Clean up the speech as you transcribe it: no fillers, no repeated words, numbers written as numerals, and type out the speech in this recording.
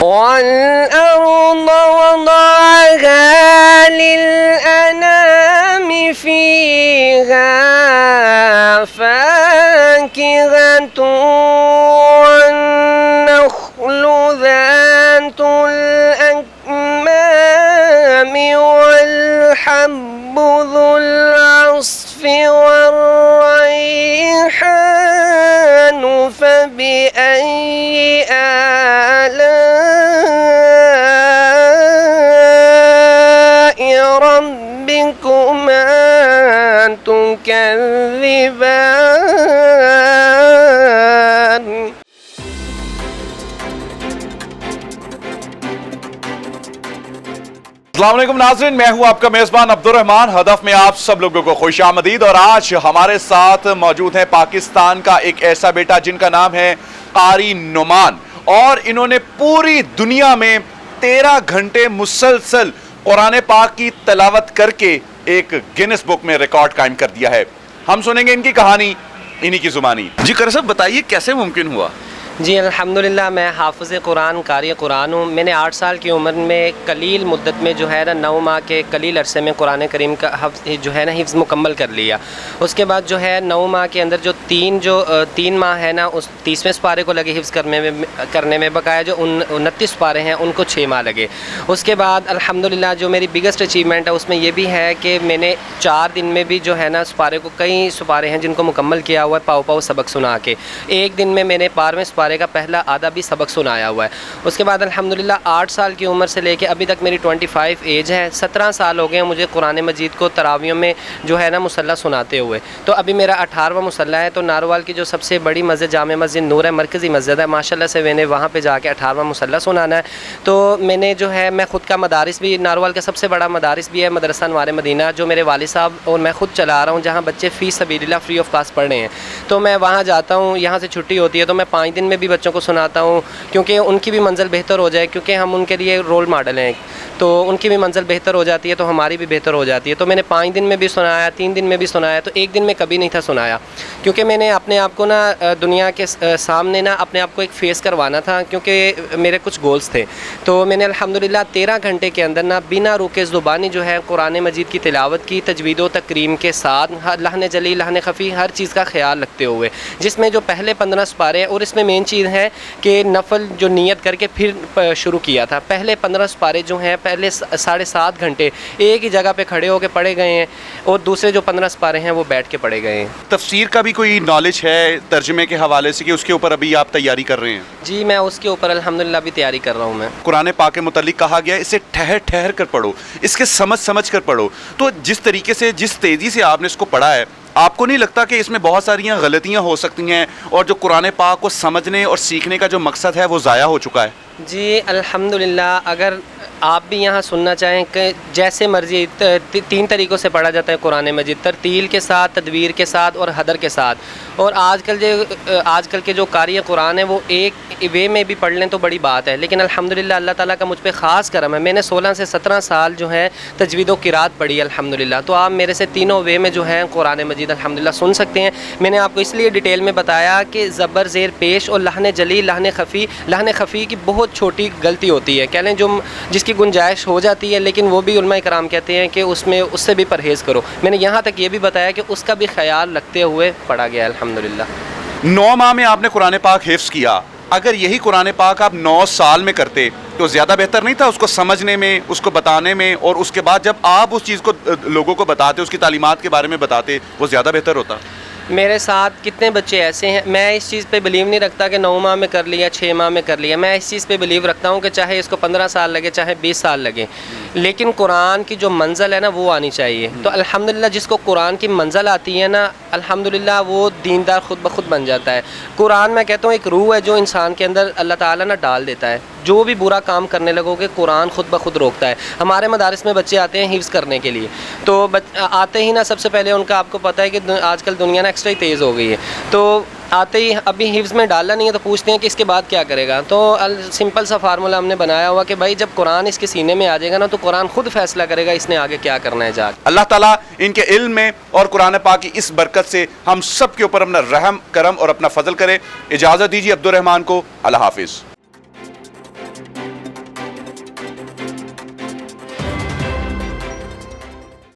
والأرض وضعها للأنام فيها فاكهة والنخل ذات الأكمام والحب ذو العصف والريحان فبأي آلاء ربكما تكذبان. السلام علیکم ناظرین، میں ہوں آپ کا میزبان عبدالرحمان۔ ہدف میں آپ سب لوگوں کو خوش آمدید۔ اور آج ہمارے ساتھ موجود ہیں پاکستان کا ایک ایسا بیٹا جن کا نام ہے قاری نعمان، اور انہوں نے پوری دنیا میں 13 گھنٹے مسلسل قرآن پاک کی تلاوت کر کے ایک گینس بک میں ریکارڈ قائم کر دیا ہے۔ ہم سنیں گے ان کی کہانی انہی کی زبانی۔ جی قاری صاحب بتائیے کیسے ممکن ہوا؟ جی الحمدللہ، میں حافظ قرآن قاری قرآن ہوں۔ میں نے 8 سال کی عمر میں قلیل مدت میں جو ہے نا 9 ماہ کے قلیل عرصے میں قرآن کریم کا جو ہے نا حفظ مکمل کر لیا۔ اس کے بعد جو ہے 9 ماہ کے اندر جو 3 ماہ ہے نا اس 30ویں سپارے کو لگے حفظ کرنے میں، بقایا جو 29 سپارے ہیں ان کو 6 ماہ لگے۔ اس کے بعد الحمدللہ جو میری بگیسٹ اچیومنٹ ہے اس میں یہ بھی ہے کہ میں نے 4 دن میں بھی جو ہے نا سپارے کو، کئی سپارے ہیں جن کو مکمل کیا ہوا ہے پاؤ سبق سنا کے۔ ایک دن میں نے 12ویں سپارے کا پہلا آدھا بھی سبق سنایا ہوا ہے۔ اس کے بعد الحمدللہ 8 سال کی عمر سے لے کے ابھی تک میری 25 ایج ہے۔ 17 سال ہو گئے ہیں مجھے قرآن مجید کو تراویحوں میں جو ہے نا مصلی سناتے ہوئے۔ تو ابھی میرا 18واں مصلی ہے۔ تو ناروال کی جو سب سے بڑی مسجد جامع مسجد نور ہے، مرکزی مسجد ہے، ماشاءاللہ سے میں نے وہاں پہ جا کے 18واں مصلی سنانا ہے۔ تو میں نے جو ہے میں خود کا مدارس بھی، ناروال کا سب سے بڑا مدارس بھی ہے مدرسہ انوار مدینہ، جو میرے والد صاحب اور میں خود چلا رہا ہوں، جہاں بچے فی سبیل اللہ فری آف کاسٹ پڑھ رہے ہیں۔ تو میں وہاں جاتا ہوں، یہاں سے چھٹی ہوتی ہے تو میں 5 دن میں بھی بچوں کو سناتا ہوں، کیونکہ ان کی بھی منزل بہتر ہو جائے، کیونکہ ہم ان کے لیے رول ماڈل ہیں، تو ان کی بھی منزل بہتر ہو جاتی ہے تو ہماری بھی بہتر ہو جاتی ہے۔ تو میں نے 5 دن میں بھی سنایا، 3 دن میں بھی سنایا، تو 1 دن میں کبھی نہیں تھا سنایا، کیونکہ میں نے اپنے آپ کو نا دنیا کے سامنے نا اپنے آپ کو ایک فیس کروانا تھا، کیونکہ میرے کچھ گولز تھے۔ تو میں نے الحمدللہ 13 گھنٹے کے اندر نا بنا روکے زبانی جو ہے قرآن مجید کی تلاوت کی، تجوید و تکریم کے ساتھ، لحن جلی لحن خفی ہر چیز کا خیال رکھتے ہوئے، جس میں جو پہلے 15 سپارے ہیں، اور اس میں مین چیز ہے کہ نفل جو نیت کر کے پھر شروع کیا تھا۔ پہلے 15 سپارے جو ہیں پہلے 7.5 گھنٹے ایک ہی جگہ پہ کھڑے ہو کے پڑھے گئے ہیں، اور دوسرے جو 15 سپارے ہیں وہ بیٹھ کے پڑھے گئے ہیں۔ تفسیر کا بھی کوئی نالج ہے ترجمے کے حوالے سے کہ اس کے اوپر ابھی آپ تیاری کر رہے ہیں؟ جی میں اس کے اوپر الحمدللہ بھی تیاری کر رہا ہوں۔ میں قرآن پاک کے متعلق کہا گیا ہے اسے ٹھہر کر پڑھو، اس کے سمجھ کر پڑھو۔ تو جس طریقے سے، جس تیزی سے آپ نے اس کو پڑھا ہے، آپ کو نہیں لگتا کہ اس میں بہت ساری غلطیاں ہو سکتی ہیں اور جو قرآن پاک کو سمجھنے اور سیکھنے کا جو مقصد ہے وہ ضائع ہو چکا ہے؟ جی الحمدللہ، اگر آپ بھی یہاں سننا چاہیں کہ جیسے مرضی 3 طریقوں سے پڑھا جاتا ہے قرآن مجید، ترتیل کے ساتھ، تدبیر کے ساتھ اور حدر کے ساتھ۔ اور آج کل کے جو قاری قرآن ہیں وہ ایک وے میں بھی پڑھ لیں تو بڑی بات ہے، لیکن الحمدللہ اللہ تعالیٰ کا مجھ پہ خاص کرم ہے، میں نے 16 سے 17 سال جو ہے تجوید و قرات پڑھی الحمدللہ۔ تو آپ میرے سے تینوں وے میں جو ہے قرآن مجید الحمدللہ سن سکتے ہیں۔ میں نے آپ کو اس لیے ڈیٹیل میں بتایا کہ زبر زیر پیش اور لحن جلی لحن خفی کی بہت چھوٹی غلطی ہوتی ہے، کہہ لیں جو جس کی گنجائش ہو جاتی ہے، لیکن وہ بھی علماء کرام کہتے ہیں کہ اس سے بھی پرہیز کرو۔ میں نے یہاں تک یہ بھی بتایا کہ اس کا بھی خیال رکھتے ہوئے پڑھا گیا الحمدللہ۔ 9 ماہ میں آپ نے قرآن پاک حفظ کیا، اگر یہی قرآن پاک آپ 9 سال میں کرتے تو زیادہ بہتر نہیں تھا اس کو سمجھنے میں، اس کو بتانے میں، اور اس کے بعد جب آپ اس چیز کو لوگوں کو بتاتے، اس کی تعلیمات کے بارے میں بتاتے، وہ زیادہ بہتر ہوتا؟ میرے ساتھ کتنے بچے ایسے ہیں، میں اس چیز پہ بلیو نہیں رکھتا کہ 9 ماہ میں کر لیا، 6 ماہ میں کر لیا، میں اس چیز پہ بلیو رکھتا ہوں کہ چاہے اس کو 15 سال لگے، چاہے 20 سال لگے، لیکن قرآن کی جو منزل ہے نا وہ آنی چاہیے۔ تو الحمدللہ جس کو قرآن کی منزل آتی ہے نا الحمدللہ وہ دیندار خود بخود بن جاتا ہے۔ قرآن میں کہتا ہوں ایک روح ہے جو انسان کے اندر اللہ تعالیٰ نا ڈال دیتا ہے، جو بھی برا کام کرنے لگو گے قرآن خود بخود روکتا ہے۔ ہمارے مدارس میں بچے آتے ہیں حفظ کرنے کے لیے، تو آتے ہی نا سب سے پہلے ان کا، آپ کو پتہ ہے کہ آج کل دنیا نا ایکسٹرا ہی تیز ہو گئی ہے، تو آتے ہی ابھی حفظ میں ڈالا نہیں ہے تو پوچھتے ہیں کہ اس کے بعد کیا کرے گا۔ تو سمپل سا فارمولا ہم نے بنایا ہوا کہ بھائی جب قرآن اس کے سینے میں آ جائے گا نا تو قرآن خود فیصلہ کرے گا اس نے آگے کیا کرنا ہے جا کے۔ اللہ تعالیٰ ان کے علم میں اور قرآن پاک کی اس برکت سے ہم سب کے اوپر اپنا رحم کرم اور اپنا فضل کرے۔ اجازت دیجیے عبدالرحمان کو، اللہ حافظ۔